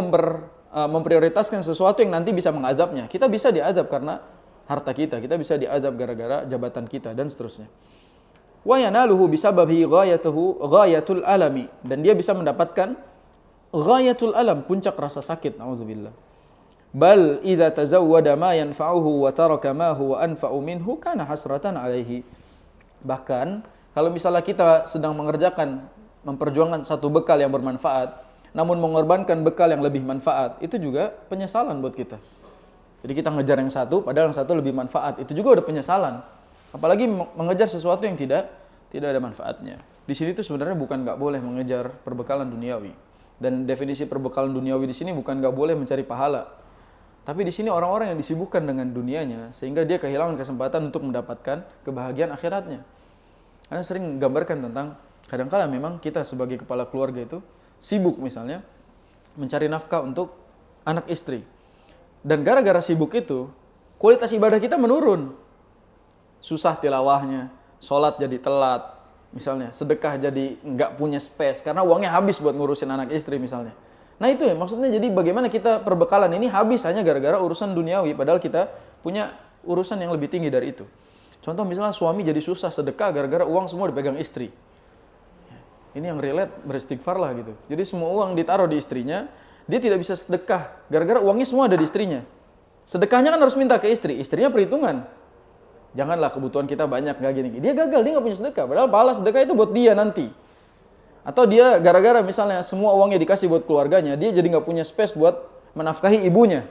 memprioritaskan sesuatu yang nanti bisa mengazabnya. Kita bisa diazab karena harta kita bisa diazab gara-gara jabatan kita dan seterusnya. Wa yanaluhu bisababi ghayatul alami, dan dia bisa mendapatkan ghayatul alam, puncak rasa sakit, nauzubillah. Bal idza tazawwada ma yanfa'uhu wa taraka ma huwa anfa'u minhu kana hasratan alaihi. Bahkan kalau misalnya kita sedang memperjuangkan satu bekal yang bermanfaat, namun mengorbankan bekal yang lebih manfaat, itu juga penyesalan buat kita. Jadi kita ngejar yang satu, padahal yang satu lebih manfaat, itu juga udah penyesalan. Apalagi mengejar sesuatu yang tidak ada manfaatnya. Di sini tuh sebenarnya bukan nggak boleh mengejar perbekalan duniawi. Dan definisi perbekalan duniawi di sini bukan nggak boleh mencari pahala. Tapi di sini orang-orang yang disibukkan dengan dunianya, sehingga dia kehilangan kesempatan untuk mendapatkan kebahagiaan akhiratnya. Karena sering menggambarkan tentang, kadang-kala memang kita sebagai kepala keluarga itu, sibuk misalnya, mencari nafkah untuk anak istri. Dan gara-gara sibuk itu, kualitas ibadah kita menurun. Susah tilawahnya, sholat jadi telat, misalnya, sedekah jadi nggak punya space, karena uangnya habis buat ngurusin anak istri misalnya. Nah itu ya, maksudnya jadi bagaimana kita perbekalan ini habis hanya gara-gara urusan duniawi, padahal kita punya urusan yang lebih tinggi dari itu. Contoh misalnya suami jadi susah sedekah gara-gara uang semua dipegang istri. Ini yang relate, beristighfar lah gitu. Jadi semua uang ditaruh di istrinya, dia tidak bisa sedekah gara-gara uangnya semua ada di istrinya. Sedekahnya kan harus minta ke istri, istrinya perhitungan. Janganlah kebutuhan kita banyak, nggak gini. Dia gagal, dia nggak punya sedekah, padahal pahala sedekah itu buat dia nanti. Atau dia gara-gara misalnya semua uangnya dikasih buat keluarganya, dia jadi nggak punya space buat menafkahi ibunya.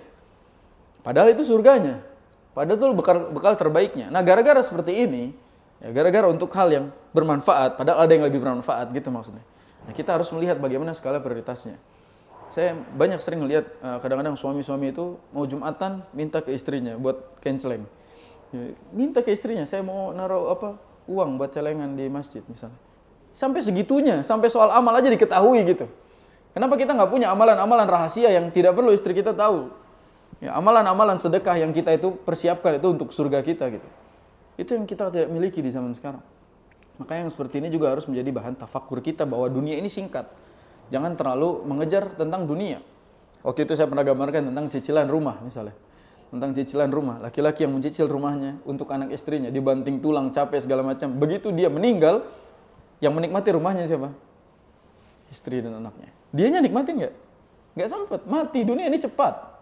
Padahal itu surganya. Padahal itu bekal terbaiknya. Nah gara-gara seperti ini, ya gara-gara untuk hal yang bermanfaat, padahal ada yang lebih bermanfaat gitu maksudnya. Nah kita harus melihat bagaimana skala prioritasnya. Saya banyak sering melihat kadang-kadang suami-suami itu mau Jumatan minta ke istrinya buat kenceleng. Ya, minta ke istrinya, saya mau naruh uang buat celengan di masjid misalnya. Sampai segitunya, sampai soal amal aja diketahui gitu. Kenapa kita nggak punya amalan-amalan rahasia yang tidak perlu istri kita tahu? Ya, amalan-amalan sedekah yang kita itu persiapkan itu untuk surga kita gitu. Itu yang kita tidak miliki di zaman sekarang. Makanya yang seperti ini juga harus menjadi bahan tafakur kita bahwa dunia ini singkat. Jangan terlalu mengejar tentang dunia. Waktu itu saya pernah gambarkan tentang cicilan rumah misalnya. Tentang cicilan rumah. Laki-laki yang mencicil rumahnya untuk anak istrinya, dibanting tulang, capek segala macam. Begitu dia meninggal, yang menikmati rumahnya siapa? Istri dan anaknya. Dianya nikmatin nggak? Nggak sempat, mati. Dunia ini cepat.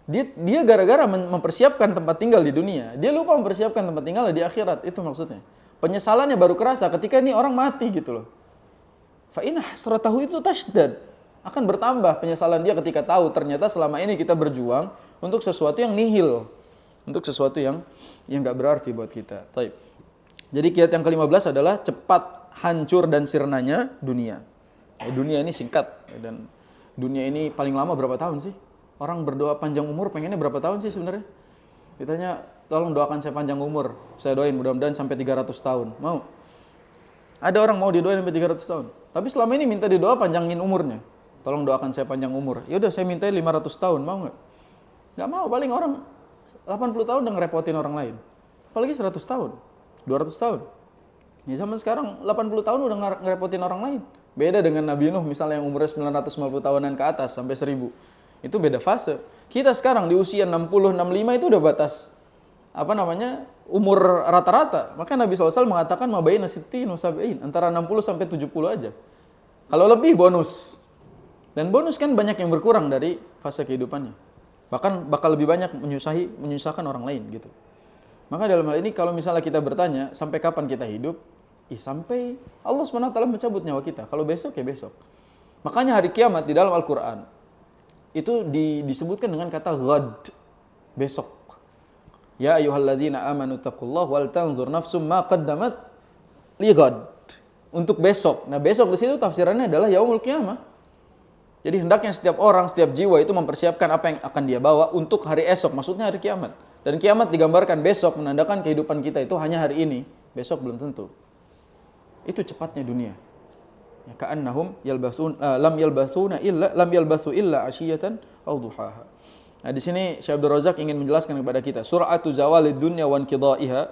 Dia gara-gara mempersiapkan tempat tinggal di dunia, dia lupa mempersiapkan tempat tinggal di akhirat. Itu maksudnya. Penyesalannya baru kerasa ketika ini orang mati gitu loh. Fa in hasratahu itu tashdad. Akan bertambah penyesalan dia ketika tahu ternyata selama ini kita berjuang untuk sesuatu yang nihil. Untuk sesuatu yang enggak berarti buat kita. Taib. Jadi kiat yang ke-15 adalah cepat hancur dan sirnanya dunia. Dunia ini singkat dan dunia ini paling lama berapa tahun sih? Orang berdoa panjang umur pengennya berapa tahun sih sebenarnya? Ditanya, tolong doakan saya panjang umur. Saya doain mudah-mudahan sampai 300 tahun. Mau? Ada orang mau didoain sampai 300 tahun. Tapi selama ini minta didoa panjangin umurnya. Tolong doakan saya panjang umur. Ya udah saya minta 500 tahun, mau nggak? Nggak mau, paling orang 80 tahun udah ngerepotin orang lain. Apalagi 100 tahun, 200 tahun. Ya zaman sekarang 80 tahun udah ngerepotin orang lain. Beda dengan Nabi Nuh misalnya yang umurnya 950 tahunan ke atas sampai 1000. Itu beda fase. Kita sekarang di usia 60, 65 itu udah batas umur rata-rata. Maka Nabi SAW mengatakan mabaina sittin wa sab'in, antara 60 sampai 70 aja. Kalau lebih bonus. Dan bonus kan banyak yang berkurang dari fase kehidupannya. Bahkan bakal lebih banyak menyusahkan orang lain gitu. Maka dalam hal ini kalau misalnya kita bertanya sampai kapan kita hidup? Sampai Allah SWT mencabut nyawa kita. Kalau besok ya besok. Makanya hari kiamat di dalam Al-Qur'an itu disebutkan dengan kata ghad, besok. Ya ayyuhalladzina amanu taqullaha wal tanzur nafsum ma qaddamat li ghad. Untuk besok. Nah, besok di situ tafsirannya adalah yaumul qiyamah. Jadi hendaknya setiap orang, setiap jiwa itu mempersiapkan apa yang akan dia bawa untuk hari esok, maksudnya hari kiamat. Dan kiamat digambarkan besok, menandakan kehidupan kita itu hanya hari ini, besok belum tentu. Itu cepatnya dunia. Ya, ka'annahum lam yalbathu illa ashiyatan aw duhaha. Nah, di sini Syekh Abdul Razak ingin menjelaskan kepada kita sur'atu zawalid dunya wa inqidaiha,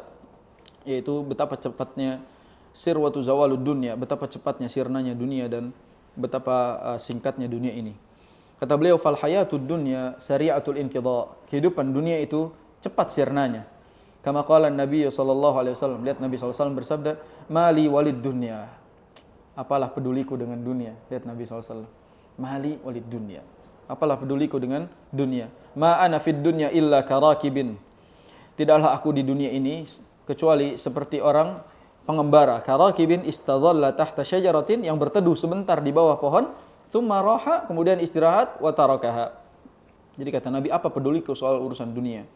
yaitu betapa cepatnya sirwatu zawalud dunya, betapa cepatnya sirnanya dunia dan betapa singkatnya dunia ini. Kata beliau, fal hayatud dunya sari'atul inqidha. Kehidupan dunia itu cepat sirnanya. Kama qala Nabi sallallahu alaihi wasallam, lihat Nabi sallallahu alaihi wasallam bersabda, "Mali walid dunya." Apalah peduliku dengan dunia? Lihat Nabi sallallahu alaihi wasallam. Mali walid dunya. Apalah peduliku dengan dunia? Ma ana fid dunya illa karakibin. Tidaklah aku di dunia ini kecuali seperti orang pengembara. Karakibin istadhalla tahta syajaratin, yang berteduh sebentar di bawah pohon, tsumma raha, kemudian istirahat, wa tarakaha. Jadi kata Nabi, apa peduliku soal urusan dunia?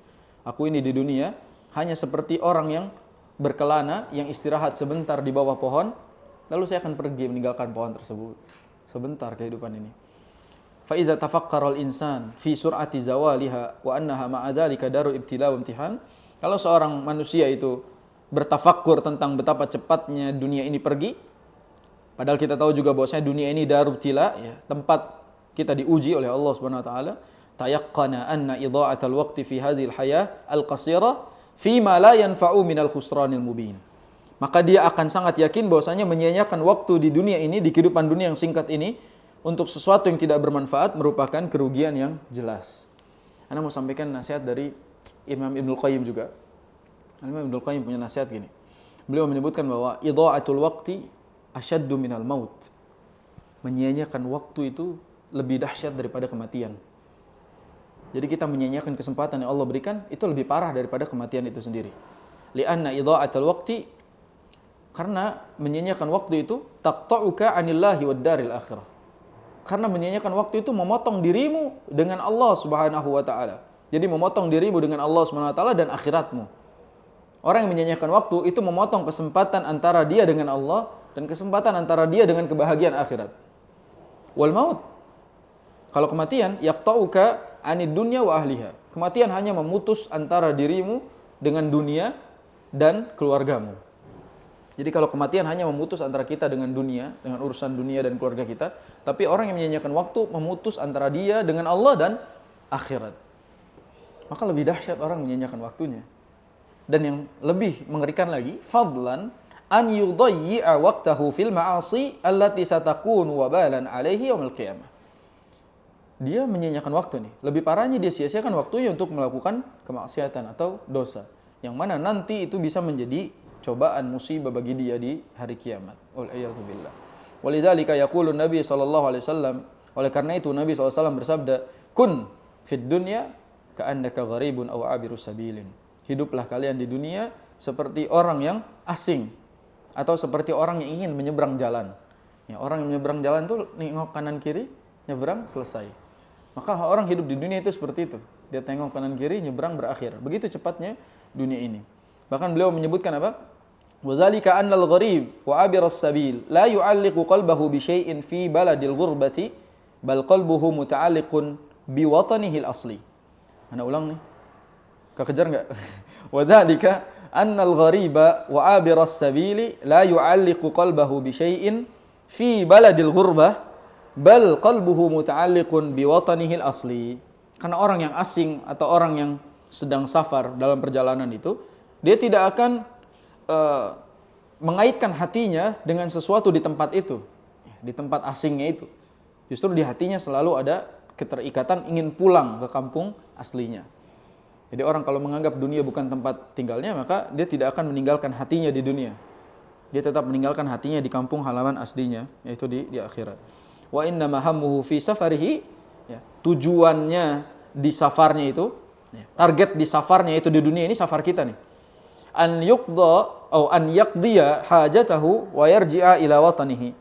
Aku ini di dunia hanya seperti orang yang berkelana, yang istirahat sebentar di bawah pohon, lalu saya akan pergi meninggalkan pohon tersebut. Sebentar kehidupan ini. Fa iza tafakkara al-insan fi sur'ati zawaliha wa annaha ma'a dzalika darul ibtila wa imtihan. Kalau seorang manusia itu bertafakkur tentang betapa cepatnya dunia ini pergi, padahal kita tahu juga bahwasanya dunia ini darul ibtila, ya, tempat kita diuji oleh Allah Subhanahu wa taala, tayaqqana anna idha'atal waqti fi hadhil hayah al-qasira fi ma la yanfa'u minal khusranil mubin. Maka dia akan sangat yakin bahwasanya menyia-nyiakan waktu di dunia ini, di kehidupan dunia yang singkat ini, untuk sesuatu yang tidak bermanfaat merupakan kerugian yang jelas. Anda mau sampaikan nasihat dari Imam Ibnul Qayyim juga. Imam Ibnul Qayyim punya nasihat gini. Beliau menyebutkan bahwa idha'atul waqti asyaddu minal maut. Menyia-nyiakan waktu itu lebih dahsyat daripada kematian. Jadi kita menyia-nyiakan kesempatan yang Allah berikan itu lebih parah daripada kematian itu sendiri. Li'anna idha'atul waqti, karena menyia-nyiakan waktu itu taqta'uka 'anillahi wad daril akhirah. Karena menyia-nyiakan waktu itu memotong dirimu dengan Allah Subhanahu wa taala. Jadi memotong dirimu dengan Allah Subhanahu wa taala dan akhiratmu. Orang yang menyia-nyiakan waktu itu memotong kesempatan antara dia dengan Allah dan kesempatan antara dia dengan kebahagiaan akhirat. Wal maut, kalau kematian, yaqta'uka 'anid dunya wa ahliha. Kematian hanya memutus antara dirimu dengan dunia dan keluargamu. Jadi kalau kematian hanya memutus antara kita dengan dunia, dengan urusan dunia dan keluarga kita, tapi orang yang menyia-nyiakan waktu memutus antara dia dengan Allah dan akhirat. Maka lebih dahsyat orang menyia-nyiakan waktunya. Dan yang lebih mengerikan lagi, fadlan an yudayyi'a waqtahu fil ma'asi allati satakun wabalan 'alaihi yaumil qiyamah. Dia menyia-nyiakan waktu nih. Lebih parahnya dia sia-siakan waktunya untuk melakukan kemaksiatan atau dosa, yang mana nanti itu bisa menjadi cobaan musibah bagi dia di hari kiamat. Wal a'yadzu billah. Walidzalika yaqulu Nabi sallallahu alaihi wasallam, Oleh karena itu Nabi SAW bersabda, "Kun fid dunya ka'annaka gharibun aw abiru sabilin." Hiduplah kalian di dunia seperti orang yang asing atau seperti orang yang ingin menyeberang jalan. Ya, orang yang menyeberang jalan itu nengok kanan kiri, nyeberang, selesai. Maka orang hidup di dunia itu seperti itu. Dia tengok kanan kiri, nyeberang, berakhir. Begitu cepatnya dunia ini. Bahkan beliau menyebutkan apa? "Wadzalika annal gharib wa abiras sabil la yu'alliqu qalbahu bi syai'in fi baladil ghurbati bal qalbuhu muta'alliqun bi watanihi al-asli." Ana ulang nih. Kekejar enggak? "Wadzalika annal ghariba wa abiras sabili la yu'alliqu qalbahu bi syai'in fi baladil ghurbah bal qalbuhu muta'alliqun bi watanihi al-asli." Karena orang yang asing atau orang yang sedang safar dalam perjalanan itu, dia tidak akan mengaitkan hatinya dengan sesuatu di tempat itu, di tempat asingnya itu. Justru di hatinya selalu ada keterikatan ingin pulang ke kampung aslinya. Jadi orang kalau menganggap dunia bukan tempat tinggalnya, maka dia tidak akan meninggalkan hatinya di dunia. Dia tetap meninggalkan hatinya di kampung halaman aslinya, yaitu di akhirat. Wa inna mahammuhu fi safarihi, ya, tujuannya di safarnya itu, ya, target di safarnya itu di dunia ini, safar kita nih. An yuqda atau an yaqdiya hajatahu wa yarji'a ila watanihi.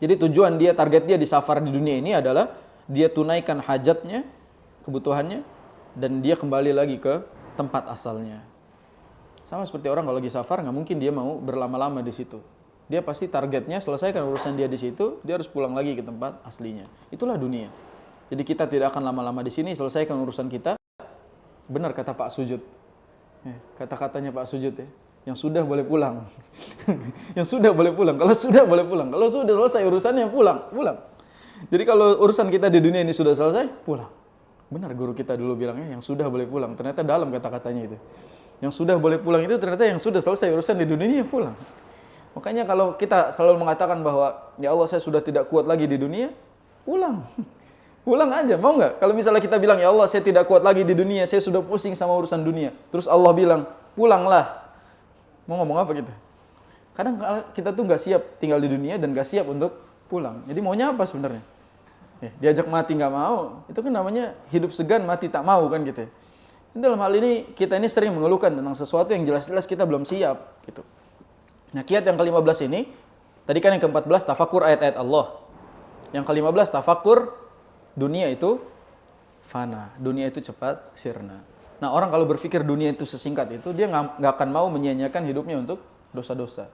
Jadi tujuan dia, target dia di safar di dunia ini adalah dia tunaikan hajatnya, kebutuhannya, dan dia kembali lagi ke tempat asalnya. Sama seperti orang kalau lagi safar, nggak mungkin dia mau berlama-lama di situ. Dia pasti targetnya selesaikan urusan dia di situ, dia harus pulang lagi ke tempat aslinya. Itulah dunia. Jadi kita tidak akan lama-lama di sini, selesaikan urusan kita. Benar kata Pak Sujud. Kata-katanya Pak Sujud ya, yang sudah boleh pulang. Yang sudah boleh pulang. Kalau sudah boleh pulang. Kalau sudah selesai urusannya, pulang. Jadi kalau urusan kita di dunia ini sudah selesai, pulang. Benar guru kita dulu bilangnya, yang sudah boleh pulang. Ternyata dalam kata-katanya itu. Yang sudah boleh pulang itu ternyata yang sudah selesai urusan di dunia, pulang. Makanya kalau kita selalu mengatakan bahwa, ya Allah saya sudah tidak kuat lagi di dunia, pulang. Pulang aja, mau nggak? Kalau misalnya kita bilang, ya Allah saya tidak kuat lagi di dunia, saya sudah pusing sama urusan dunia. Terus Allah bilang, pulanglah. Mau ngomong apa kita? Kadang kita tuh nggak siap tinggal di dunia dan nggak siap untuk pulang. Jadi maunya apa sebenarnya? Diajak mati nggak mau, itu kan namanya hidup segan mati tak mau kan gitu. Dalam hal ini kita ini sering mengeluhkan tentang sesuatu yang jelas-jelas kita belum siap gitu. Nah kiat yang ke-15 ini, tadi kan yang ke-14 tafakur ayat-ayat Allah. Yang ke-15 tafakur dunia itu fana, dunia itu cepat sirna. Nah orang kalau berpikir dunia itu sesingkat itu, dia nggak akan mau menyia-nyiakan hidupnya untuk dosa-dosa.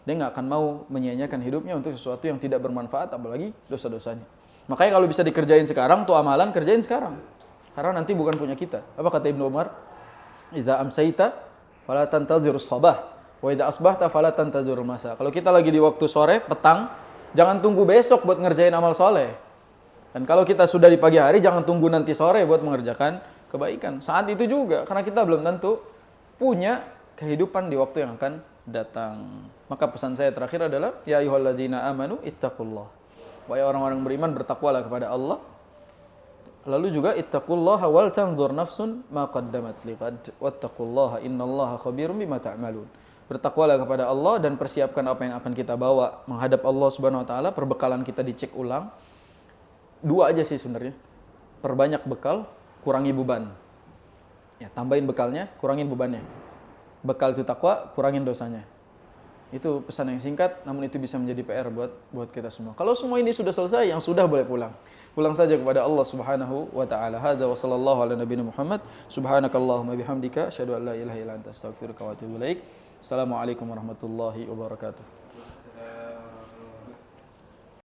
Dia nggak akan mau menyia-nyiakan hidupnya untuk sesuatu yang tidak bermanfaat, apalagi dosa-dosanya. Makanya kalau bisa dikerjain sekarang, tuh amalan kerjain sekarang. Karena nanti bukan punya kita. Apa kata Ibnu Umar? Idza amsayta fala tantazirus sabah wa idza asbahta fala tantazirul masa. Kalau kita lagi di waktu sore, petang, jangan tunggu besok buat ngerjain amal soleh. Dan kalau kita sudah di pagi hari, jangan tunggu nanti sore buat mengerjakan kebaikan. Saat itu juga, karena kita belum tentu punya kehidupan di waktu yang akan datang. Maka pesan saya terakhir adalah, ya ayyuhalladzina amanu ittaqullah. Wahai orang-orang beriman, bertakwalah kepada Allah. Lalu juga ittaqullaha wal tanzur nafsun ma qaddamat liqad wattaqullaha innallaha khabirum bima ta'malun. Bertakwalah kepada Allah dan persiapkan apa yang akan kita bawa menghadap Allah Subhanahu wa taala. Perbekalan kita dicek ulang. Dua aja sih sebenarnya. Perbanyak bekal, kurangi beban. Ya, tambahin bekalnya, kurangin bebannya. Bekal itu takwa, kurangin dosanya. Itu pesan yang singkat, namun itu bisa menjadi PR buat kita semua. Kalau semua ini sudah selesai, yang sudah boleh pulang. Pulang saja kepada Allah Subhanahu wa taala. Hadza wa sallallahu ala nabiyina Muhammad. Subhanakallahumma bihamdika asyhadu an la ilaha illa anta astaghfiruka wa atubu ilaik. Assalamualaikum warahmatullahi wabarakatuh.